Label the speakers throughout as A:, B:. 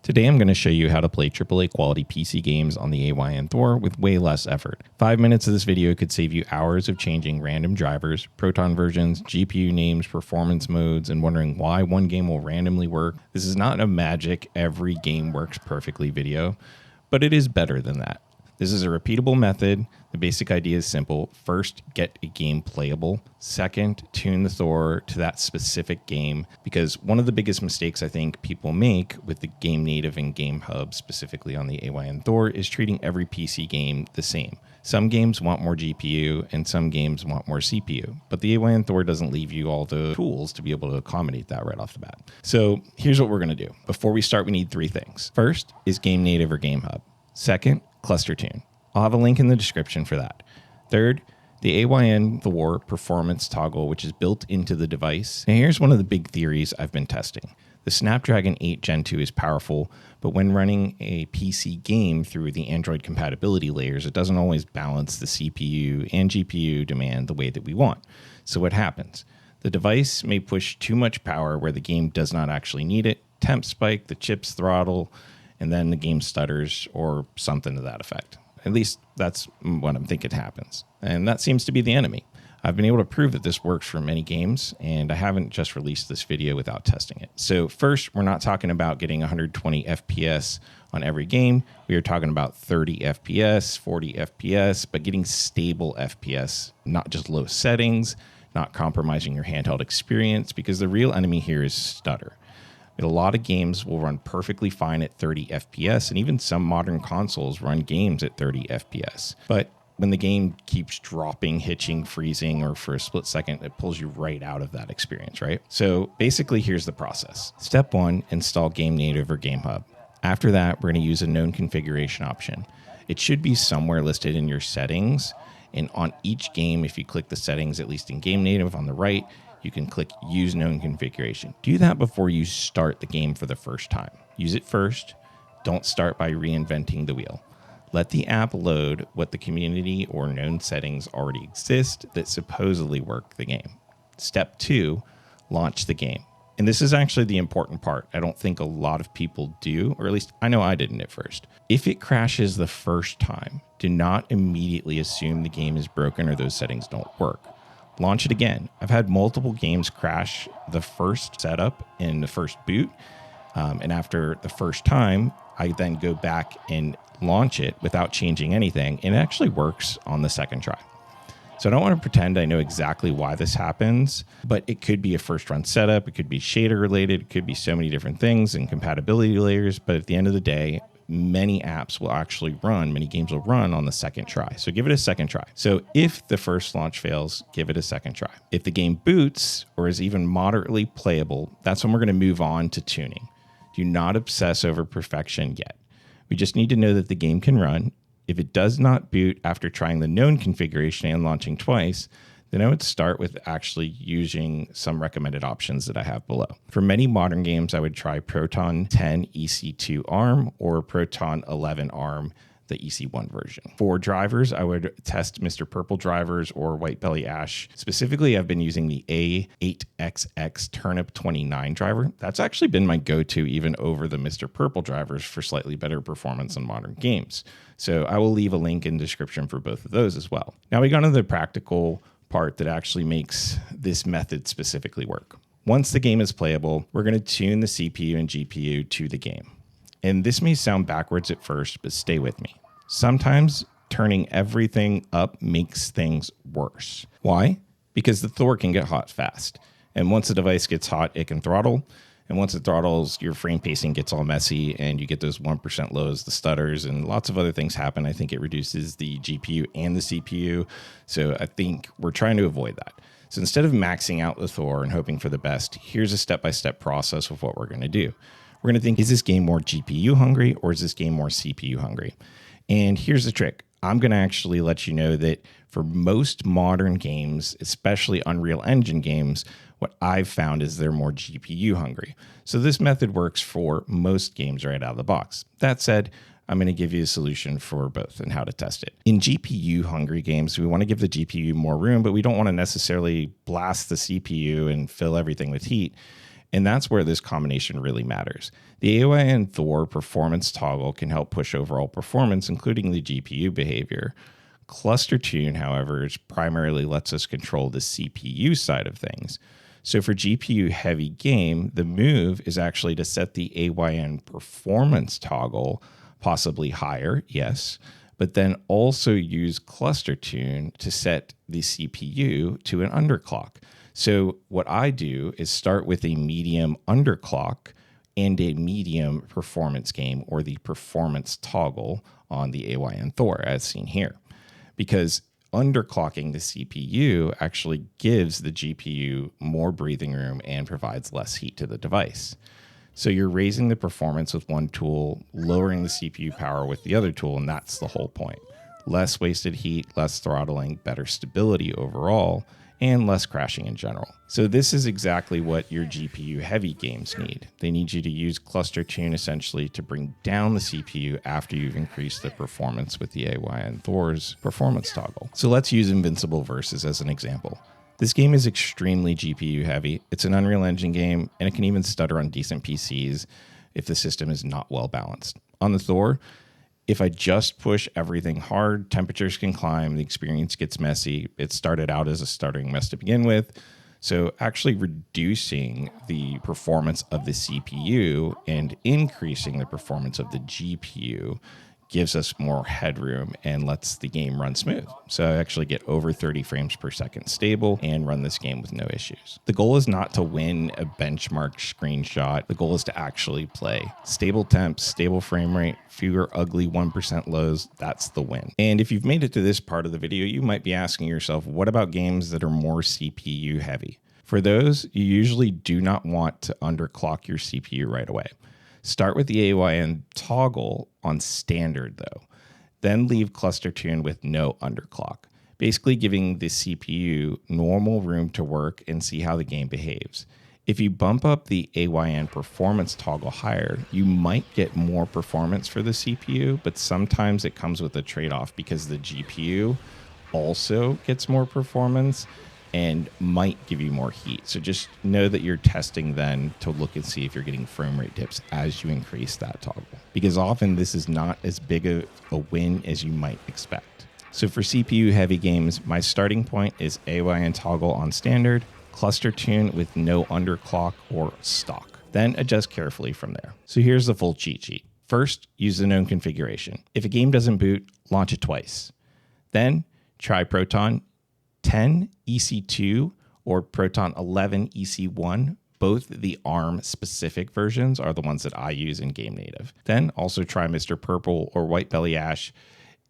A: Today I'm going to show you how to play AAA quality PC games on the AYN Thor with way less effort. 5 minutes of this video could save you hours of changing random drivers, Proton versions, GPU names, performance modes, and wondering why one game will randomly work. This is not a magic every game works perfectly video, but it is better than that. This is a repeatable method. The basic idea is simple. First, get a game playable. Second, tune the Thor to that specific game, because one of the biggest mistakes I think people make with the GameNative and GameHub, specifically on the AYN Thor, is treating every PC game the same. Some games want more GPU and some games want more CPU, but the AYN Thor doesn't leave you all the tools to be able to accommodate that right off the bat. So here's what we're going to do. Before we start, we need three things. First is GameNative or GameHub. Second, ClusterTune. I'll have a link in the description for that. Third, the AYN Thor performance toggle, which is built into the device. Now here's one of the big theories I've been testing. The Snapdragon 8 Gen 2 is powerful, but when running a PC game through the Android compatibility layers, it doesn't always balance the CPU and GPU demand the way that we want. So what happens? The device may push too much power where the game does not actually need it, temp spike, the chips throttle, and then the game stutters or something to that effect. At least that's what I'm thinking happens. And that seems to be the enemy. I've been able to prove that this works for many games, and I haven't just released this video without testing it. So first, we're not talking about getting 120 FPS on every game. We are talking about 30 FPS, 40 FPS, but getting stable FPS, not just low settings, not compromising your handheld experience, because the real enemy here is stutter. A lot of games will run perfectly fine at 30 FPS, and even some modern consoles run games at 30 FPS. But when the game keeps dropping, hitching, freezing, or for a split second, it pulls you right out of that experience, right? So basically, here's the process. Step 1, install GameNative or GameHub. After that, we're going to use a known configuration option. It should be somewhere listed in your settings, and on each game, if you click the settings, at least in GameNative on the right, you can click Use Known Configuration. Do that before you start the game for the first time. Use it first. Don't start by reinventing the wheel. Let the app load what the community or known settings already exist that supposedly work the game. Step 2, launch the game. And this is actually the important part. I don't think a lot of people do, or at least I know I didn't at first. If it crashes the first time, do not immediately assume the game is broken or those settings don't work. Launch it again. I've had multiple games crash the first setup in the first boot. And after the first time, I then go back and launch it without changing anything. And it actually works on the second try. So I don't want to pretend I know exactly why this happens, but it could be a first run setup. It could be shader related. It could be so many different things and compatibility layers. But at the end of the day, many apps will actually run, many games will run on the second try. So give it a second try. So if the first launch fails, give it a second try. If the game boots or is even moderately playable, that's when we're going to move on to tuning. Do not obsess over perfection yet. We just need to know that the game can run. If it does not boot after trying the known configuration and launching twice, then I would start with actually using some recommended options that I have below. For many modern games, I would try Proton 10 EC2 ARM or Proton 11 ARM, the EC1 version. For drivers, I would test Mr. Purple drivers or White Belly Ash. Specifically, I've been using the A8XX Turnip 29 driver. That's actually been my go-to even over the Mr. Purple drivers for slightly better performance on modern games. So I will leave a link in the description for both of those as well. Now we got into the practical part that actually makes this method specifically work. Once the game is playable, we're going to tune the CPU and GPU to the game. And this may sound backwards at first, but stay with me. Sometimes turning everything up makes things worse. Why? Because the Thor can get hot fast. And once the device gets hot, it can throttle. And once it throttles, your frame pacing gets all messy and you get those 1% lows, the stutters, and lots of other things happen. I think it reduces the GPU and the CPU. So I think we're trying to avoid that. So instead of maxing out the Thor and hoping for the best, here's a step-by-step process of what we're going to do. We're going to think, is this game more GPU hungry or is this game more CPU hungry? And here's the trick. I'm going to actually let you know that for most modern games, especially Unreal Engine games, what I've found is they're more GPU hungry. So this method works for most games right out of the box. That said, I'm going to give you a solution for both and how to test it. In GPU hungry games, we want to give the GPU more room, but we don't want to necessarily blast the CPU and fill everything with heat. And that's where this combination really matters. The AYN Thor performance toggle can help push overall performance, including the GPU behavior. ClusterTune, however, primarily lets us control the CPU side of things. So for GPU heavy game, the move is actually to set the AYN performance toggle possibly higher, yes, but then also use ClusterTune to set the CPU to an underclock. So what I do is start with a medium underclock and a medium performance game, or the performance toggle on the AYN Thor as seen here. Because underclocking the CPU actually gives the GPU more breathing room and provides less heat to the device. So you're raising the performance with one tool, lowering the CPU power with the other tool, and that's the whole point. Less wasted heat, less throttling, better stability overall, and less crashing in general. So this is exactly what your GPU heavy games need. They need you to use ClusterTune essentially to bring down the CPU after you've increased the performance with the AYN Thor's performance toggle. So let's use Invincible Versus as an example. This game is extremely GPU heavy. It's an Unreal Engine game, and it can even stutter on decent PCs if the system is not well balanced. On the Thor, if I just push everything hard, temperatures can climb, the experience gets messy. It started out as a stuttering mess to begin with. So actually reducing the performance of the CPU and increasing the performance of the GPU gives us more headroom and lets the game run smooth. So I actually get over 30 frames per second stable and run this game with no issues. The goal is not to win a benchmark screenshot. The goal is to actually play. Stable temps, stable frame rate, fewer ugly 1% lows, that's the win. And if you've made it to this part of the video, you might be asking yourself, what about games that are more CPU heavy? For those, you usually do not want to underclock your CPU right away. Start with the AYN toggle on standard though, then leave ClusterTune with no underclock, basically giving the CPU normal room to work and see how the game behaves. If you bump up the AYN performance toggle higher, you might get more performance for the CPU, but sometimes it comes with a trade-off because the GPU also gets more performance and might give you more heat. So just know that you're testing then to look and see if you're getting frame rate dips as you increase that toggle, because often this is not as big of a win as you might expect. So for CPU heavy games, my starting point is AYN toggle on standard, ClusterTune with no underclock or stock. Then adjust carefully from there. So here's the full cheat sheet. First, use the known configuration. If a game doesn't boot, launch it twice. Then try Proton 10 EC2 or Proton 11 EC1. Both the ARM specific versions are the ones that I use in GameNative. Then also try Mr. Purple or White Belly Ash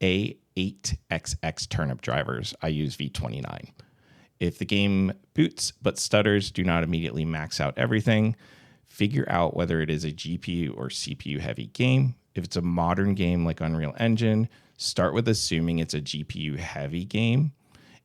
A: A8XX Turnip drivers. I use V29. If the game boots but stutters, do not immediately max out everything. Figure out whether it is a GPU or CPU heavy game. If it's a modern game like Unreal Engine, start with assuming it's a GPU heavy game.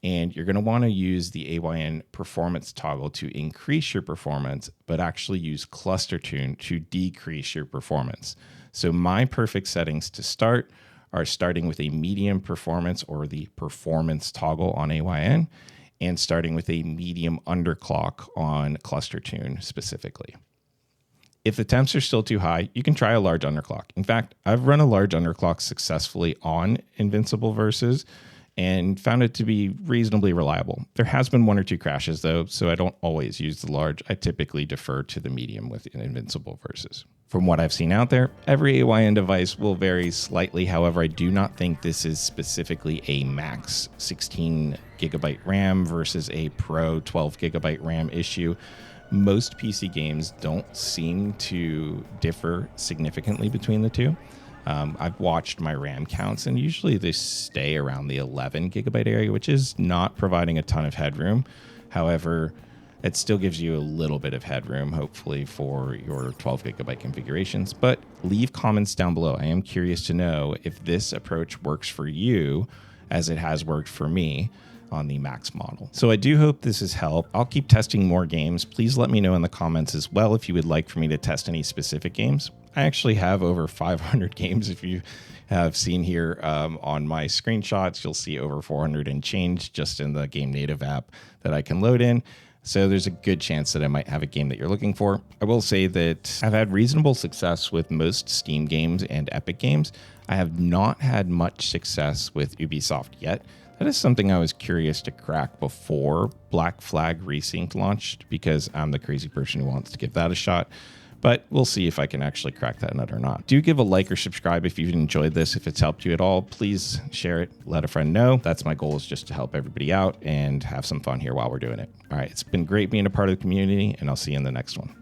A: And you're going to want to use the AYN performance toggle to increase your performance, but actually use ClusterTune to decrease your performance. So my perfect settings to start are starting with a medium performance or the performance toggle on AYN, and starting with a medium underclock on ClusterTune specifically. If the temps are still too high, you can try a large underclock. In fact, I've run a large underclock successfully on Invincible Versus and found it to be reasonably reliable. There has been one or two crashes though, so I don't always use the large. I typically defer to the medium with Invincible Versus. From what I've seen out there, every AYN device will vary slightly. However, I do not think this is specifically a max 16 gigabyte RAM versus a Pro 12 gigabyte RAM issue. Most PC games don't seem to differ significantly between the two. I've watched my RAM counts, and usually they stay around the 11 gigabyte area, which is not providing a ton of headroom. However, it still gives you a little bit of headroom, hopefully, for your 12 gigabyte configurations. But leave comments down below. I am curious to know if this approach works for you as it has worked for me on the Max model. So I do hope this has helped. I'll keep testing more games. Please let me know in the comments as well if you would like for me to test any specific games. I actually have over 500 games. If you have seen here on my screenshots, you'll see over 400 and change just in the GameNative app that I can load in. So there's a good chance that I might have a game that you're looking for. I will say that I've had reasonable success with most Steam games and Epic games. I have not had much success with Ubisoft yet. That is something I was curious to crack before Black Flag Resynced launched, because I'm the crazy person who wants to give that a shot. But we'll see if I can actually crack that nut or not. Do give a like or subscribe if you've enjoyed this. If it's helped you at all, please share it. Let a friend know. That's my goal, is just to help everybody out and have some fun here while we're doing it. All right, it's been great being a part of the community, and I'll see you in the next one.